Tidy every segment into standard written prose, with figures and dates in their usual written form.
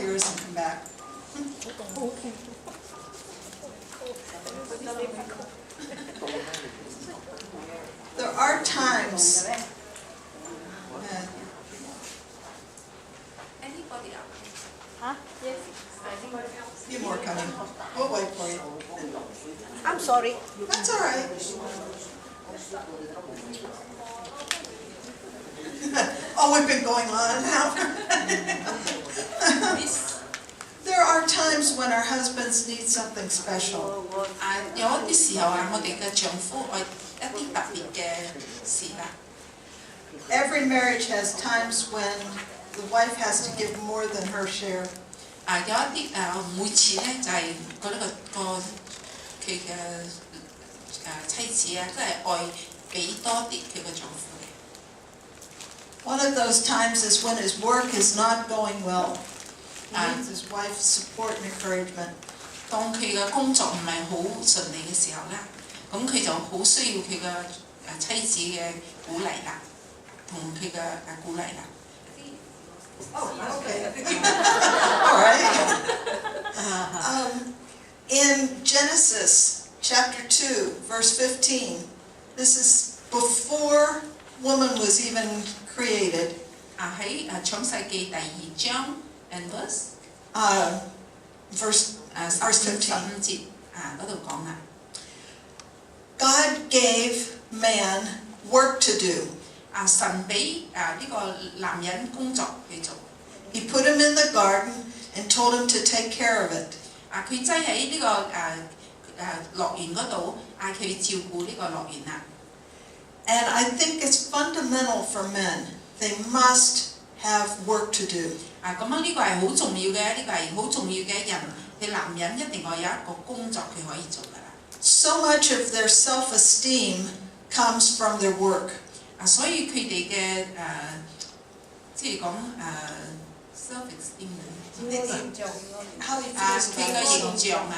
yours and come back. There are times. Anybody else? Huh? Yes. Few more coming. We'll wait for you. I'm sorry. That's all right. Oh, we've been going on now. There are times when our husbands need something special. 有一啲時候我哋嘅丈夫愛一啲特別嘅事啦。Every marriage has times when the wife has to give more than her share. 有一啲每次咧就係佢嘅妻子啊，都係愛俾多啲佢嘅丈夫嘅。One of those times is when his work is not going well. He needs his wife's support and encouragement. 當佢嘅工作唔係好順利嘅時候咧，咁佢就好需要佢嘅妻子嘅鼓勵啦，同佢嘅鼓勵啦。Oh, okay. All right. In Genesis chapter 2, verse 15, this is before woman was even created. 喺創世記第2章 and verse Verse 15. 節嗰度講啦。God gave man work to do. 神俾呢個男人工作去做。He put him in the garden and told him to take care of it. 佢擠喺呢個樂園嗰度，嗌佢照顧呢個樂園啦。And I think it's fundamental for men. They must have work to do. 咁樣呢個係好重要嘅，呢個係好重要嘅人。你男人一定要有一個工作佢可以做㗎啦。So much of their self-esteem comes from their work. 所以佢哋嘅即係講self-esteem。How he feels 佢嘅 about 形 himself. 象啊，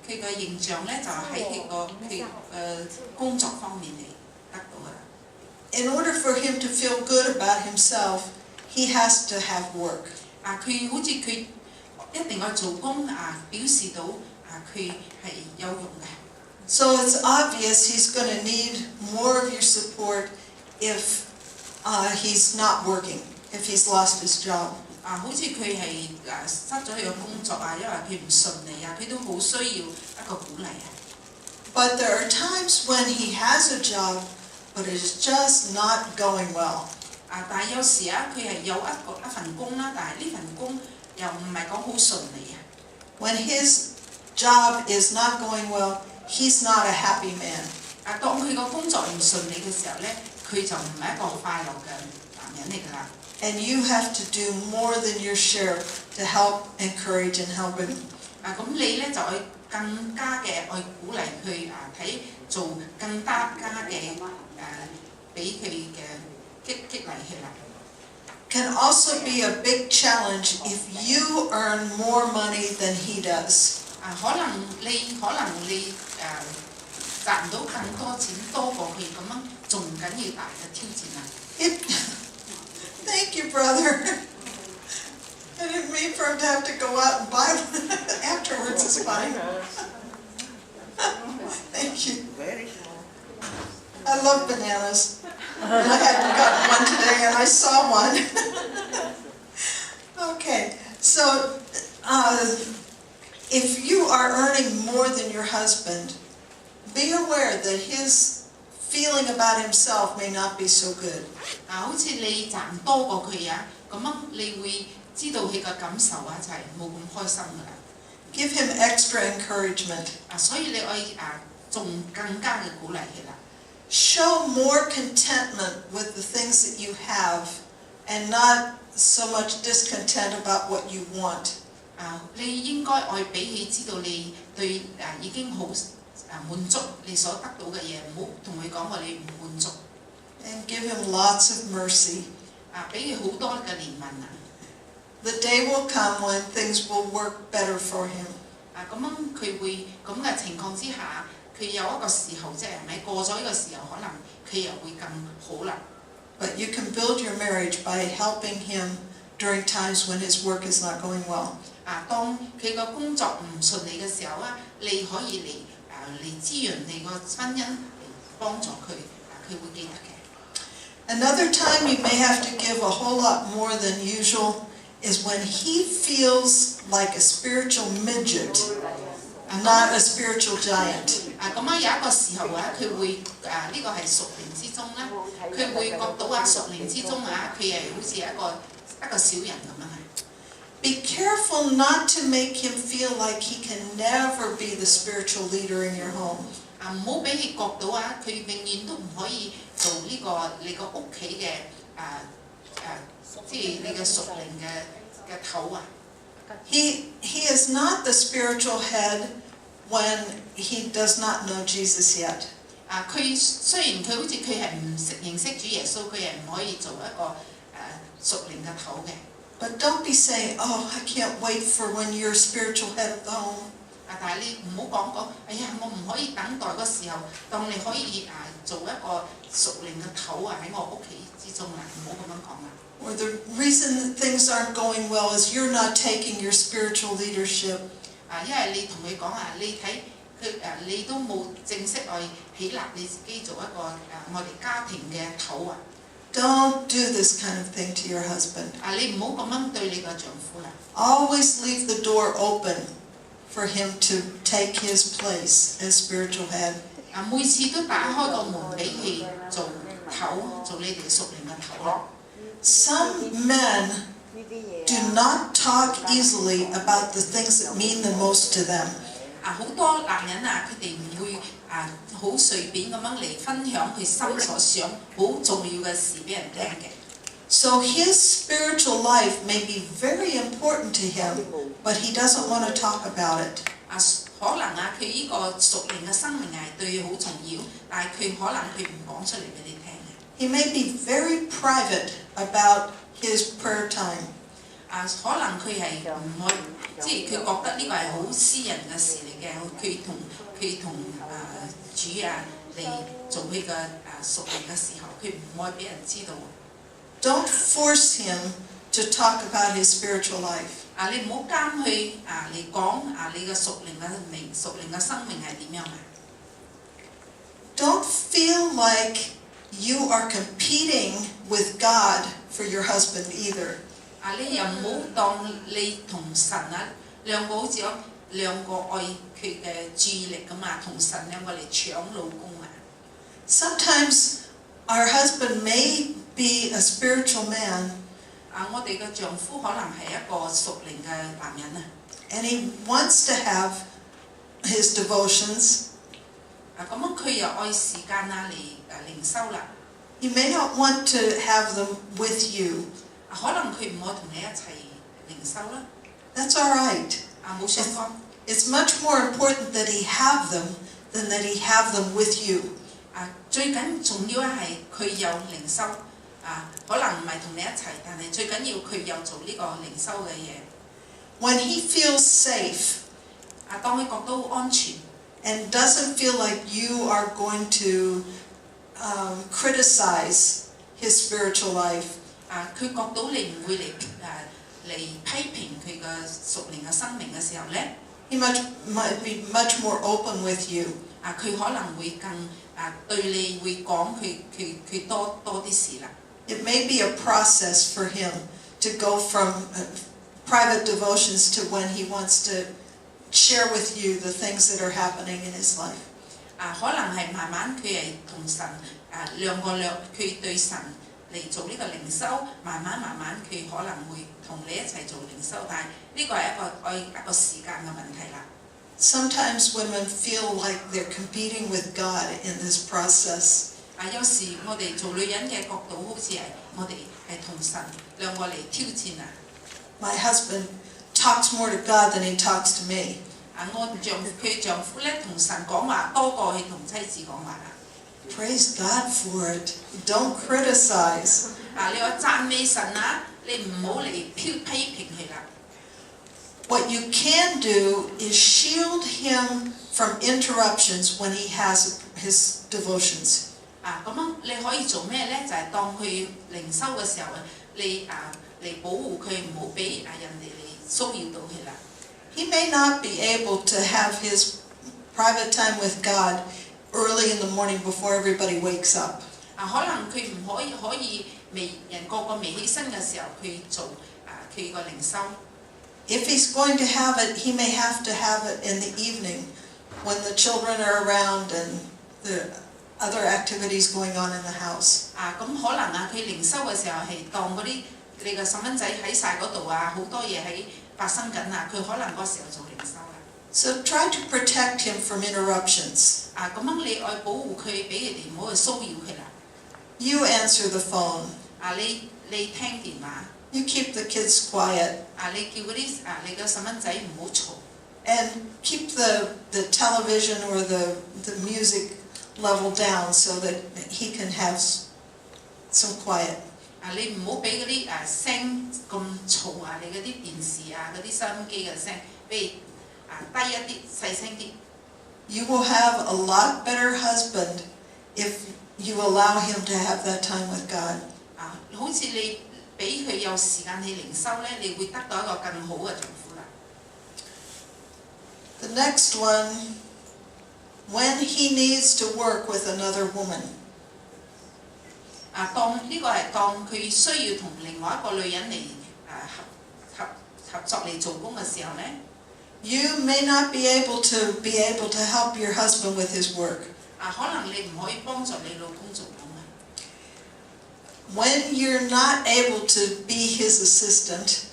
佢嘅形象咧就喺佢工作方面嚟得到㗎啦。In order for him to feel good about himself, he has to have work. 佢好似佢一定要做工表示到佢係有用嘅。So it's obvious he's going to need more of your support if he's not working, if he's lost his job. 好似佢係失咗佢嘅工作因為佢唔順利佢都好需要一個鼓勵But there are times when he has a job, but it is just not going well. 但係有時佢係有一份工啦，但係呢份工又唔係講好順利When his job is not going well, he's not a happy man. 當佢個工作唔順利嘅時候咧，佢就唔係一個快樂嘅男人嚟㗎啦。And you have to do more than your share to help, encourage, and help him. 咁你咧就去更加嘅去鼓勵佢做更加嘅俾佢嘅激勵佢啦。Can also be a big challenge if you earn more money than he does. 可能你賺到更多錢多過佢咁樣，仲緊要大嘅挑戰啦。Thank you, brother. I didn't mean for him to have to go out and buy one afterwards. It's fine. Thank you. I love bananas. And I hadn't gotten one today, and I saw one. Okay, so if you are earning more than your husband, be aware that his feeling about himself may not be so good. 好似你賺多過佢咁樣你會知道佢嘅感受就係冇咁開心㗎啦。Give him extra encouragement. 所以你可以仲更加嘅鼓勵佢啦。Show more contentment with the things that you have, and not so much discontent about what you want. 你應該愛俾佢知道你對已經好滿足你所得到嘅嘢，唔好同佢講話你唔滿足。And give him lots of mercy. 俾佢好多嘅憐憫The day will come when things will work better for him. 咁樣佢會咁嘅情況之下，佢有一個時候係咪過咗呢個時候，可能佢又會更好啦。but you can build your marriage by helping him during times when his work is not going well. 當佢個工作唔順利嘅時候啊，你可以嚟滋潤你個婚姻，嚟幫助佢，佢會記得嘅。Another time you may have to give a whole lot more than usual is when he feels like a spiritual midget, not a spiritual giant. 咁有一個時候佢會呢個係屬靈之中咧，佢會覺到屬靈之中佢係好似一個小人咁樣。Be careful not to make him feel like he can never be the spiritual leader in your home. 唔好俾佢覺到佢永遠都唔可以做呢個你個屋企嘅即係你嘅屬靈嘅頭。He is not the spiritual head when he does not know Jesus yet. 佢雖然佢好似佢係唔認識主耶穌，佢係唔可以做一個屬靈嘅頭嘅。But don't be saying, "Oh, I can't wait for when you're spiritual head of the home." 但係你唔好講，哎呀，我唔可以等待嗰時候，當你可以做一個屬靈嘅頭喺我屋企之中啦，唔好咁樣講啦。Or the reason that things aren't going well is you're not taking your spiritual leadership. 因為你同佢講你睇佢你都冇正式去起立你自己做一個我哋家庭嘅頭。Don't do this kind of thing to your husband. 你唔好咁樣對你個丈夫啦。Always leave the door open for him to take his place as spiritual head. 每次都打開個門俾佢做頭，做你哋屬靈嘅頭咯。Some men do not talk easily about the things that mean the most to them. 好多男人佢哋唔會好隨便咁樣嚟分享佢心所想好重要嘅事俾人聽嘅。So his spiritual life may be very important to him, but he doesn't want to talk about it. 可能佢呢個屬靈嘅生命係對佢好重要，但係佢可能佢唔講出嚟俾你聽嘅。He may be very private about his prayer time. 可能佢係唔可以，即係佢覺得呢個係好私人嘅事嚟嘅，佢同主嚟做佢嘅屬靈嘅時候，佢唔愛俾人知道。Don't force him to talk about his spiritual life. 你唔好監佢嚟講你嘅屬靈嘅生命係點樣啊？ Don't feel like you are competing with God for your husband either. 你又唔好當你同神兩個好似兩個愛佢嘅注意力咁同神兩個嚟搶老公。Sometimes our husband may be a spiritual man. 我哋嘅丈夫可能係一個屬靈嘅男人and he wants to have his devotions. 咁樣佢又愛時間嚟靈修啦。He may not want to have them with you. 可能佢唔愛同你一齊靈修啦。That's all right. 冇相干。It's much more important that he have them than that he have them with you. 最緊重要係佢有靈修。可能唔係同你一齊，但係最緊要佢有做呢個靈修嘅嘢。When he feels safe, 當佢覺到安全 and doesn't feel like you are going to criticize his spiritual life, 佢覺到你唔會嚟批評佢嘅屬靈嘅生命嘅時候咧， he might be much more open with you. 佢可能會更對你會講佢多啲事啦。It may be a process for him to go from private devotions to when he wants to share with you the things that are happening in his life. 可能係慢慢佢係同神兩個佢對神嚟做呢個靈修，慢慢佢可能會同你一齊做靈修，但係呢個係一個時間嘅問題啦。Sometimes women feel like they're competing with God in this process. 有時我哋做女人嘅角度，好似係我哋係同神兩個嚟挑戰。My husband talks more to God than he talks to me. 佢丈夫咧同神講話多過佢同妻子講話啦。Praise God for it. Don't criticize. 你話讚美神你唔好嚟批評佢啦。What you can do is shield him from interruptions when he has his devotions. 咁樣你可以做咩咧？就係當佢靈修嘅時候你嚟保護佢，唔好俾人哋嚟騷擾到佢啦。He may not be able to have his private time with God early in the morning before everybody wakes up. 可能佢唔可以人個未起身嘅時候，佢做佢個靈修。If he's going to have it, he may have to have it in the evening when the children are around and the other activities going on in the house. 咁可能佢靈修嘅時候係當嗰啲你個細蚊仔喺晒嗰度好多嘢喺發生緊佢可能嗰時候做靈修啦。So try to protect him from interruptions. 咁樣你愛保護佢，俾佢哋唔好去騷擾佢啦。You answer the phone. 你聽電話。You keep the kids quiet. 你叫嗰啲你個細蚊仔唔好嘈。And keep the television or the music level down so that he can have some quiet. 你唔好俾嗰啲聲咁嘈你嗰啲電視嗰啲收音機嘅聲，俾低一啲細聲啲。You will have a lot better husband if you allow him to have that time with God. 好似你俾佢有時間去靈修咧，你會得到一個更好嘅丈夫啦。The next one, when he needs to work with another woman. 當呢個係當佢需要同另外一個女人嚟合作嚟做工嘅時候咧。You may not be able to help your husband with his work. 可能你唔可以幫助你老公做工When you're not able to be his assistant,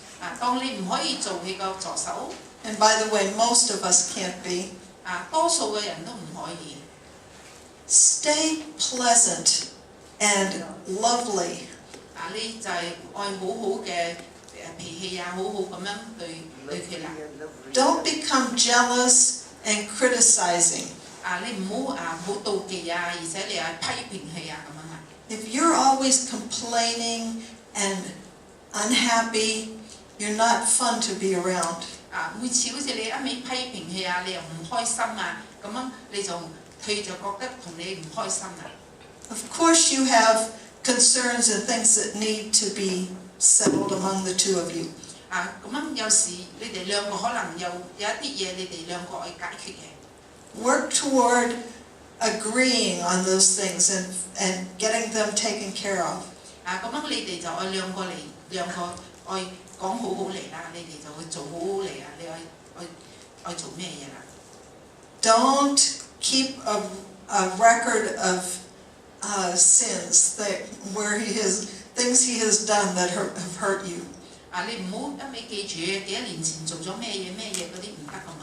當你唔可以做佢個助手。and by the way, most of us can't be. 多數嘅人都唔可以。Stay pleasant and lovely. 你就係愛好好嘅脾氣好好咁樣對佢啦。Don't become jealous and criticizing. 你唔好妒忌而且你係批評佢咁樣If you're always complaining and unhappy, you're not fun to be around. 每次好似你一味批評佢你又唔開心咁樣佢就覺得同你唔開心啦。Of course, you have concerns and things that need to be settled among the two of you. 咁樣有時你哋兩個可能有一啲嘢你哋兩個去解決嘅。Work toward agreeing on those things and getting them taken care of. 咁樣你哋就愛兩個愛講好好嚟啦，你哋就會做好好嚟你愛做咩嘢啦。Don't keep a record of sins where things he has done that have hurt you. 你唔好一味記住幾多年前做咗咩嘢嗰啲唔得咁樣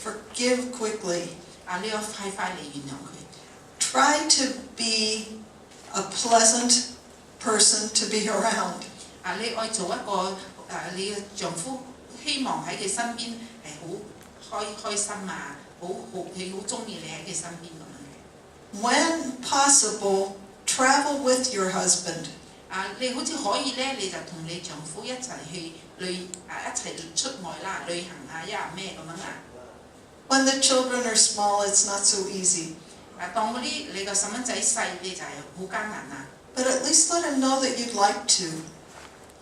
Forgive quickly. 你要快嚟原諒佢。Try to be a pleasant person to be around. 你愛做一個你嘅丈夫，希望喺佢身邊係好開心佢好中意你喺佢身邊咁樣。When possible, travel with your husband. 你好似可以咧，你就同你丈夫一齊去一齊出外啦，旅行咩咁樣When the children are small, it's not so easy. 當嗰啲你個細蚊仔細，你就係好艱難But at least let him know that you'd like to.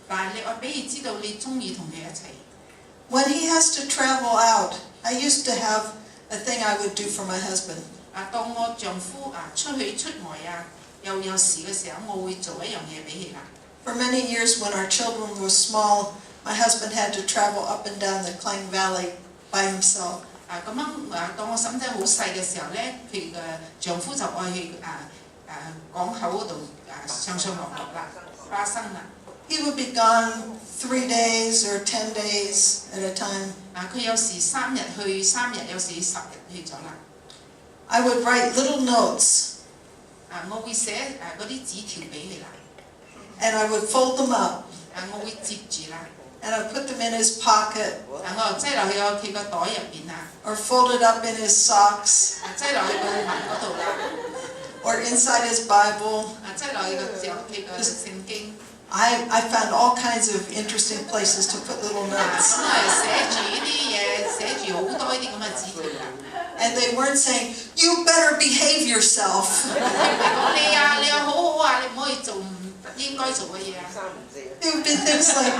但係你愛俾佢知道你中意同佢一齊。When he has to travel out, I used to have a thing I would do for my husband. 當我丈夫出外又有事嘅時候，我會做一樣嘢俾佢啦。For many years, when our children were small, my husband had to travel up and down the Klang Valley by himself. 咁樣當我細蚊仔好細嘅時候咧，佢嘅丈夫就愛去港口嗰度上落啦，花生啦。He would be gone 3 days or 10 days at a time. 佢有時3日去3日，有時10日去咗啦。I would write little notes. 我會寫嗰啲紙條俾佢啦。And I would fold them up. 我會接住啦。And I put them in his pocket. 我擠落去佢個袋入邊or fold it up in his socks. 擠落去個襪嗰度啦。or inside his Bible. 擠落去佢個聖經。I found all kinds of interesting places to put little notes. And they weren't saying, you better behave yourself. 講你啊，你要好好啊，你唔可以做唔應該做嘅嘢啊。It would be things like,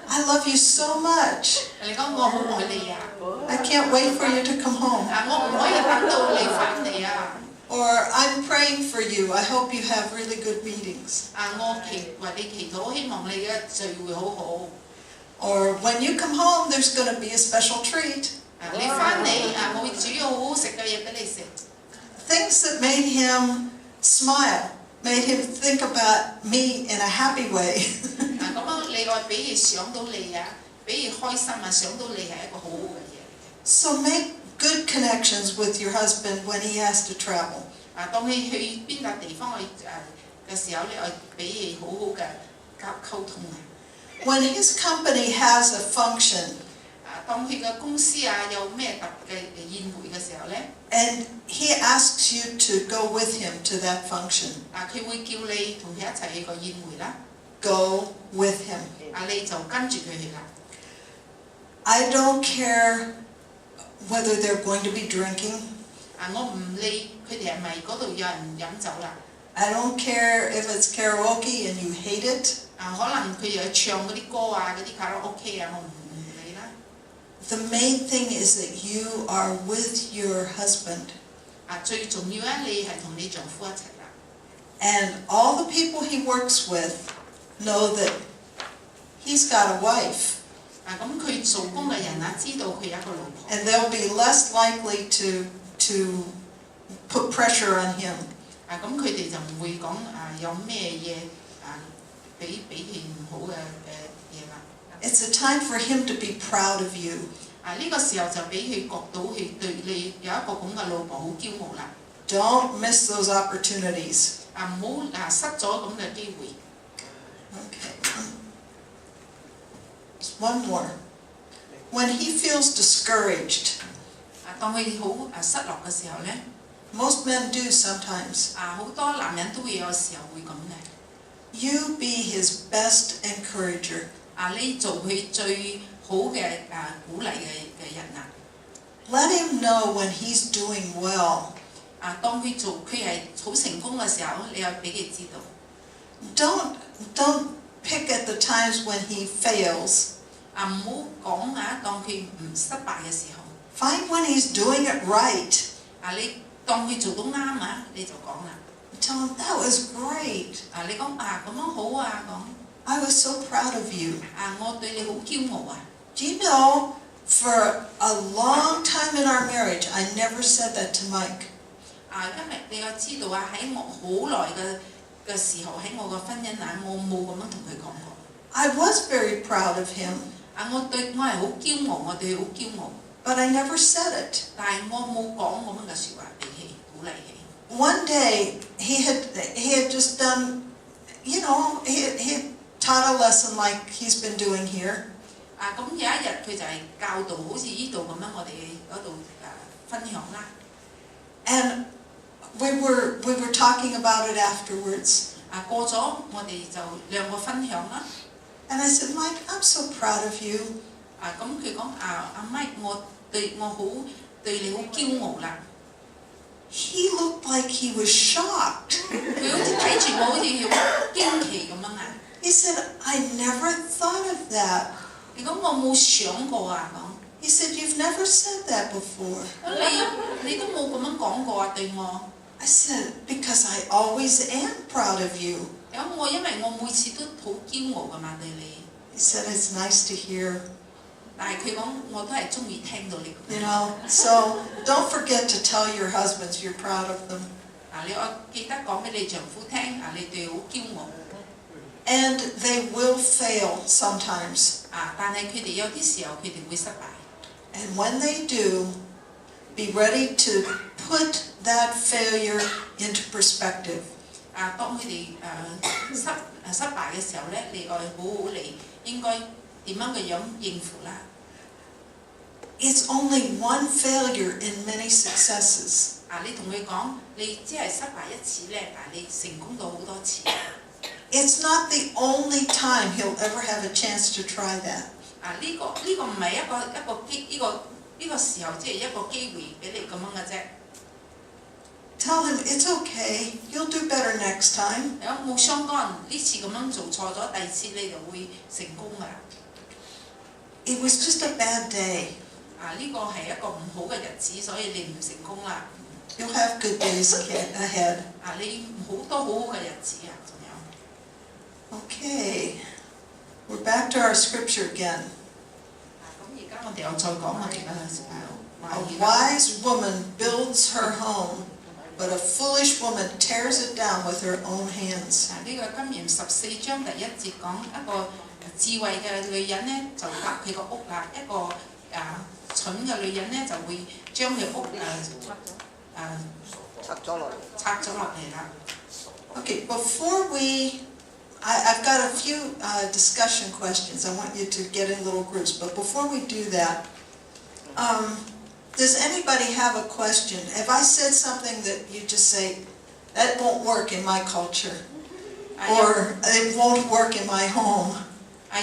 I love you so much. 你講我好愛你啊， I can't wait for you to come home. 我唔可以等到你返嚟啊。 Or I'm praying for you. I hope you have really good meetings. 我為你祈禱，希望你嘅聚會好好。 Or when you come home, there's going to be a special treat. 你返嚟我會煮好好食嘅嘢俾你食。 Things that made him smile, made him think about me in a happy way. 咁樣你愛俾佢想到你啊，俾佢開心啊，想到你係一個好好嘅嘢。 So make good connections with your husband when he has to travel. 當佢去邊笪地方嘅時候，你愛俾佢好好嘅溝通啊。 When his company has a function, 當佢嘅公司有咩特嘅宴會嘅時候咧， and he asks you to go with him to that function, 佢會叫你同佢一齊去個宴會啦， go with him. 你就跟住佢去啦。 I don't care whether they're going to be drinking. 我唔理佢哋係咪嗰度有人飲酒啦。 I don't care if it's karaoke and you hate it. 可能佢又唱嗰啲歌嗰啲卡拉 OK 我唔理啦。 The main thing is that you are with your husband. 最重要咧，你係同你丈夫一齊啦。 And all the people he works with know that he's got a wife. 咁佢做工嘅人知道佢有一個老婆。 And they'll be less likely to put pressure on him. 咁佢哋就唔會講有咩嘢俾佢唔好嘅嘢啦。 It's a time for him to be proud of you. 呢個時候就俾佢覺到佢對你有一個咁嘅老婆好驕傲啦。 Don't miss those opportunities. 唔好失咗咁嘅機會。 Okay. One more. When he feels discouraged, 當佢好失落嘅時候咧， most men do sometimes. 好多男人都會有時候會咁嘅。 You be his best encourager. 你做佢最好嘅鼓勵嘅人啊。 Let him know when he's doing well. 當佢係好成功嘅時候，你又俾佢知道。 Don't pick at the times when he fails. 唔好講當佢唔失敗嘅時候。 Find when he's doing it right. 你當佢做到啱你就講啦。 Tell him that was great. 你講咁樣好講。 I was so proud of you. 我對你好驕傲啊。 Do you know, for a long time in our marriage, I never said that to Mike. 因為你又知道喺我好耐嘅時候，喺我嘅婚姻我冇咁樣同佢講過。 I was very proud of him. 我係好驕傲，我對佢好驕傲。 But I never said it. 但係我冇講咁樣嘅説話俾佢鼓勵佢。 One day, he had just done, he had taught a lesson like he's been doing here. 咁有一日佢就係教導，好似呢度咁樣，我哋嗰度分享啦。 And we were talking about it afterwards. 過咗我哋就兩個分享啦。 And I said, Mike, I'm so proud of you. 咁佢講Mike，我對你好驕傲啦。 He looked like he was shocked. 佢好似睇住我，好似好驚奇咁樣He said, I never thought of that. 你講我冇想過講。 He said, you've never said that before. 你都冇咁樣講過對我。 I said, because I always am proud of you. 因為我每次都好驕傲㗎嘛對你。 He said, it's nice to hear. 但係佢講我都係中意聽到你。 So don't forget to tell your husbands you're proud of them. 你記得講俾你丈夫聽，你對佢好驕傲。 And they will fail sometimes. 但係佢哋有啲時候佢哋會失敗。 And when they do, be ready to put that failure into perspective. 當佢哋失敗嘅時候咧，你愛好好嚟應該點樣嘅樣應付啦。 It's only one failure in many successes. 你同佢講，你只係失敗一次咧，但係你成功到好多次。 It's not the only time he'll ever have a chance to try that. 呢個唔係一個呢個時候即係一個機會俾你咁樣嘅啫。Tell him it's okay. You'll do better next time. 有冇相干？呢次咁樣做錯咗，第二次你就會成功㗎。It was just a bad day. 呢個係一個唔好嘅日子，所以你唔成功啦。You'll have good days ahead. 你好多好好嘅日子啊，仲有。Okay. We're back to our scripture again. 咁而家我哋又再講我哋嘅A wise woman builds her home, but a foolish woman tears it down with her own hands. 呢個箴言14章第1節講一個智慧嘅女人呢，就搭佢個屋啦，一個蠢嘅女人呢，就會將佢屋拆咗落嚟啦。Okay, before I've got a few discussion questions. I want you to get in little groups. But before we do that, does anybody have a question? If I said something that you just say, that won't work in my culture, or it won't work in my home.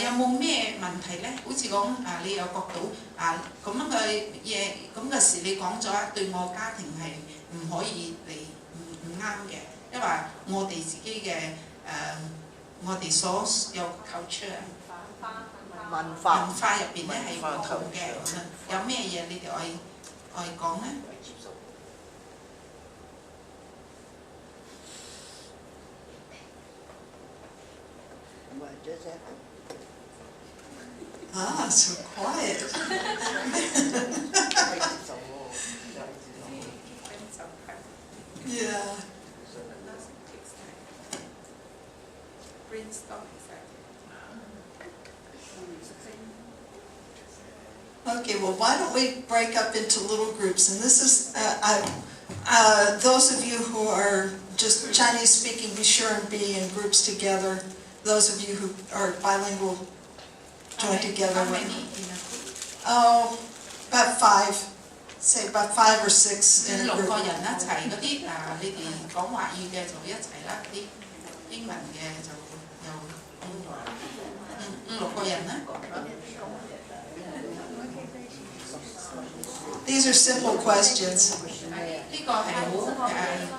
有冇咩問題呢？好似講你又覺到咁樣嘅嘢，咁嘅事你講咗對我家庭係唔可以嚟唔啱嘅，因為我哋自己嘅我哋所有 culture 文化入邊咧係唔同嘅，咁樣有咩嘢你哋愛講呢？So quiet. Yeah. Okay, well, why don't we break up into little groups? And this is, those of you who are just Chinese speaking, be sure and be in groups together. Those of you who are bilingual, join together. About 5. Say about 5 or 6 in a group. 6個人一齊嗰啲你哋講華語嘅就一齊啦，啲英文嘅就有5、6個人啦。These are simple questions. 呢個係好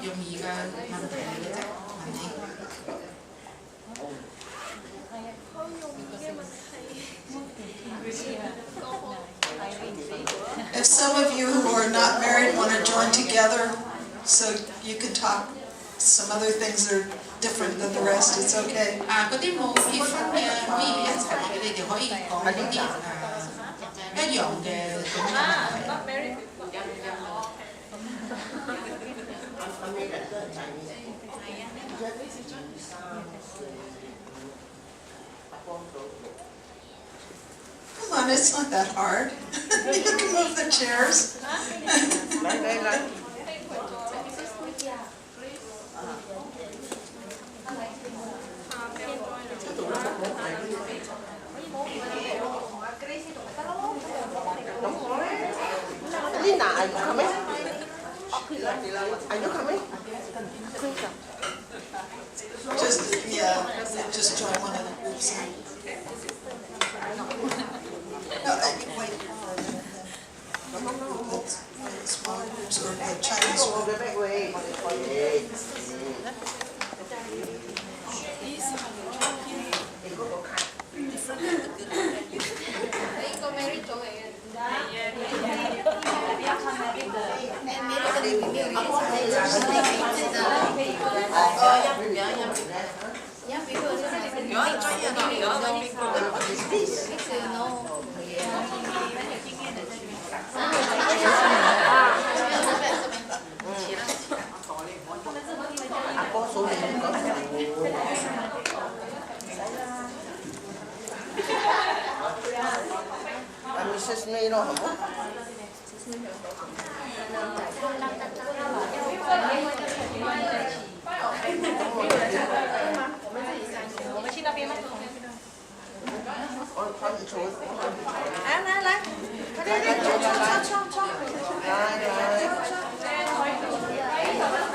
容易嘅問題嚟嘅啫，問你。If some of you who are not married want to join together so you can talk some other things that are different than the rest, it's okay. 嗰啲冇結婚嘅可以一齊嘅，你哋可以講嗰啲一樣嘅咁嘅問題。Come on, it's not that hard. You can move the chairs. Lina, are you coming? Are you coming? Just join one of the groups. No, wait. Smaller groups or Chinese Go the back way. Mrs. May lo hả?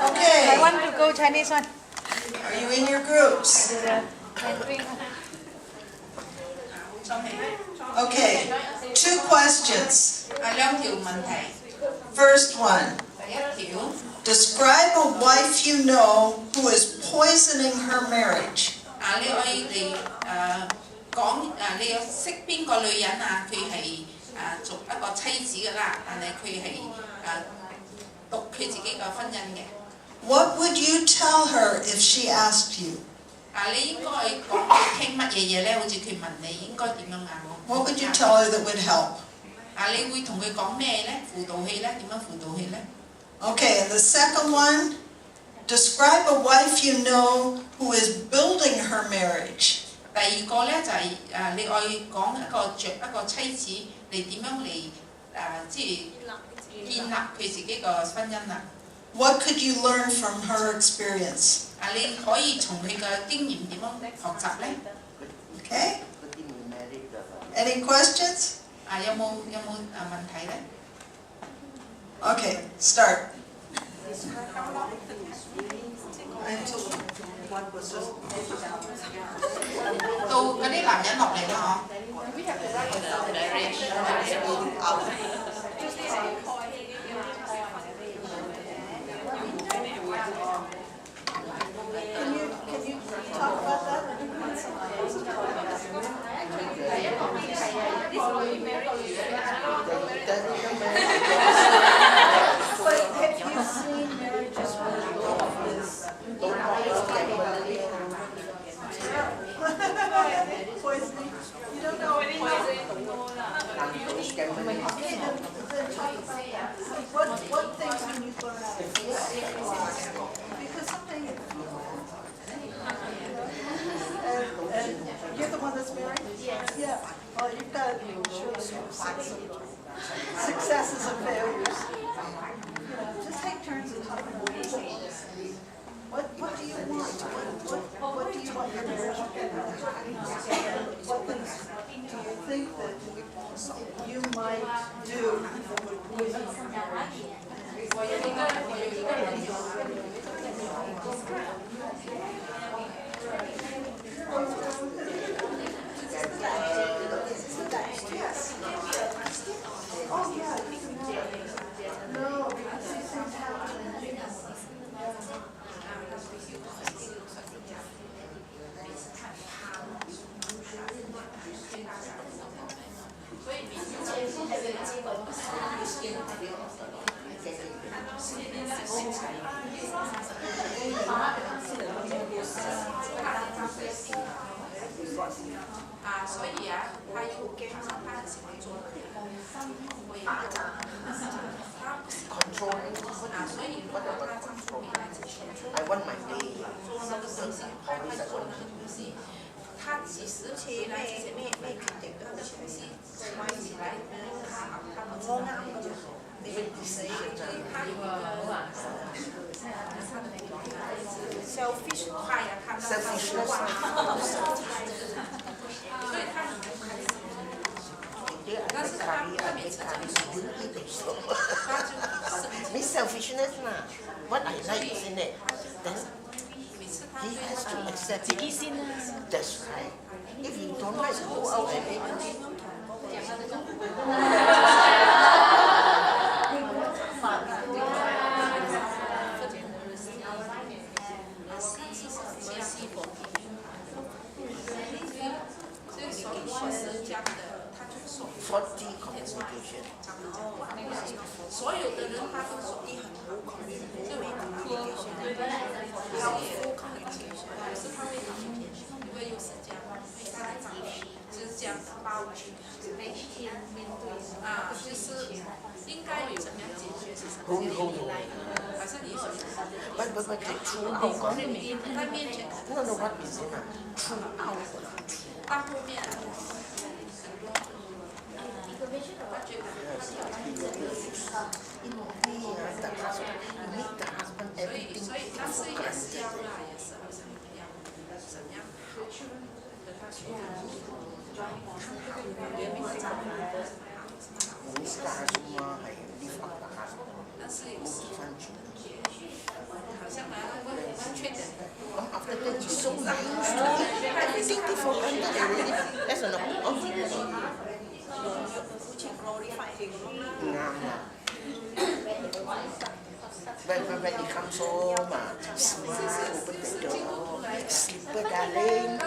Okay. I want to go Chinese one. Are you in your groups? Okay. 2 questions. 兩條問題。 First one, 第一條， describe a wife you know who is poisoning her marriage. 你可以嚟講你有識邊個女人啊？佢係做一個妻子㗎啦，但係佢係毒佢自己個婚姻嘅。 What would you tell her if she asked you? 你應該講佢傾乜嘢嘢咧？好似佢問你應該點樣What would you tell her that would help? 你會同佢講咩咧？輔導器咧？點樣輔導器咧？ Okay, and the second one, describe a wife you know who is building her marriage. 第二個咧就係你愛講一個妻子你點樣嚟即係建立佢自己個婚姻啊？ What could you learn from her experience? 你可以從佢嘅經驗點樣學習咧？ Okay? Any questions? 有冇問題咧？ Okay, start.到嗰啲男人落嚟啦Can you talk about that? But have you seen marriages where the wife is poisoning? You don't know what things can you learn out of this? Because something. And you're the one that's married? Yes. Yeah. Well, you've got to show some successes and failures. You know, just take turns and talk about it. What do you want? What do you want your marriage to be? What things do you think that you might do with your marriage? Yes. Oh, yeah. No, because these things happen. Controlling. What about control? I want my way. 他其實回來之前沒決定的東西，關起來他們我啱嘅，你們誰他selfish 快呀，看到他說話，所以他很不開心。但是他每次這樣說，他就 This selfishness lah. What I like is in it. Then he has to accept it. That's right. If you don't like, go out and make it. 40 communication. 所有的人他都说你很无孔，就没办法理解，要无孔理解，可是他会理解，因为又是这样，他的长辈就是这样的包围，就是应该有怎么样解决，反正你说， But the true outcome. 在面前， No, what is it? True outcome. 到后面很多。他觉得所以但是也是要啦，也是好像要怎样好跟他说，看他原本的长辈但是有时好像我缺点。 After that, he's so used to it. I think he forgot already. That's enough. glorify Him. When he comes home, smile, open the door, slipper darling,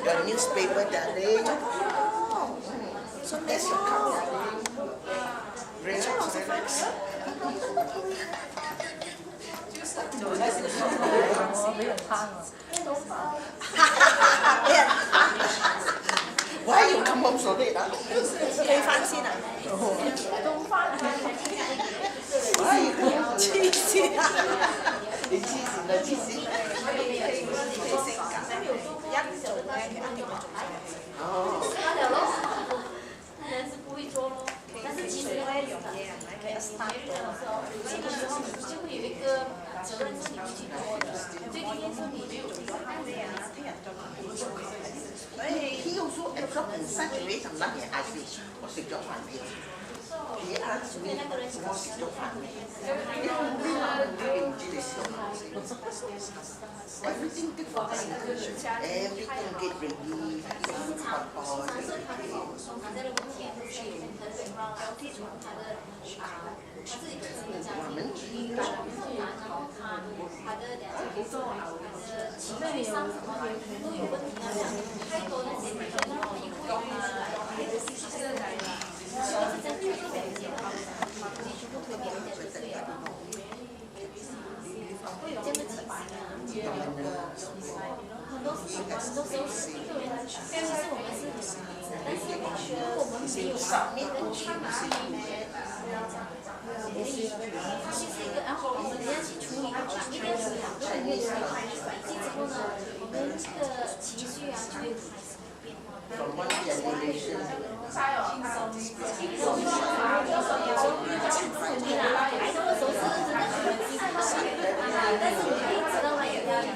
your newspaper darling. So that's your cup darling. Relax. Why you come home so late? 你翻先啊？ Why? 黐線啊！你黐線啦，黐線！性格一做咧，其實一定會做出嚟。哦。人是不会做咯，但是其实呢一樣嘢係咪？其實 start 咗这个时候就会有一个责任是你自己做的，对这件事你没有做到。咩啊？聽日再問。所以 He also absorbed in such a way，同媽咪嗌住我食咗飯未？He asked me 我食咗飯未？你唔知你食飯未 ？Everything different. Everything get ready. 尝试他的他的问题，他的 background，他的他自己本身的家庭，然后他的情绪上什么都有问题啊，太多那些然后一步一步就是在做这个结构，你全部推给人家就对了，会有这样的情况。很多时候是一个人，其实我们是很难的，但是如果我们没有人去它就是一个，然后我们要去处理好了，一定要处理好，如果没有处理好，累积之后呢，我们这个情绪啊就会开始变化。 From one generation. 孩子的时候是真的很激动，但是你可以知道他有压力。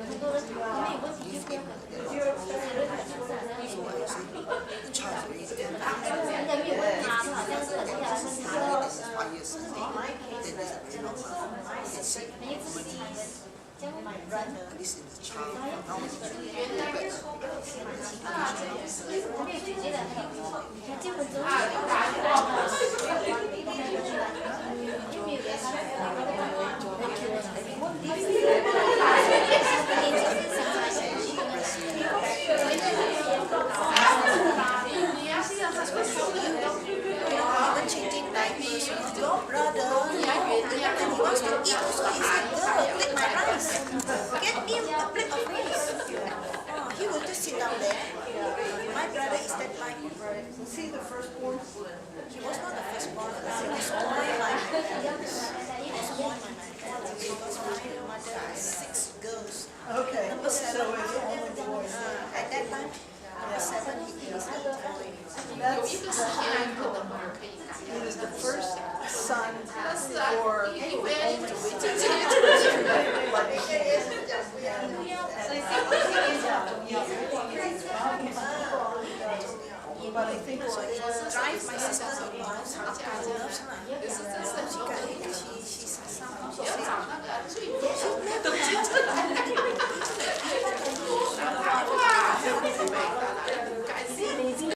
很多人没有问题就不要人家没有问他，好像是很想问他，不是给麦克，很有自信。changing diapers with your brother. And he wants to eat also. He said, girl, take my rice. Get me a plate of rice. He will just sit down there. My brother is that like, see the firstborn? He was not the firstborn. He was born like, he was born by my father. Because my mother has 6 girls. Okay, Number 7. so it's only boys. At that time, number 7, he is the boy. That's he was the first son for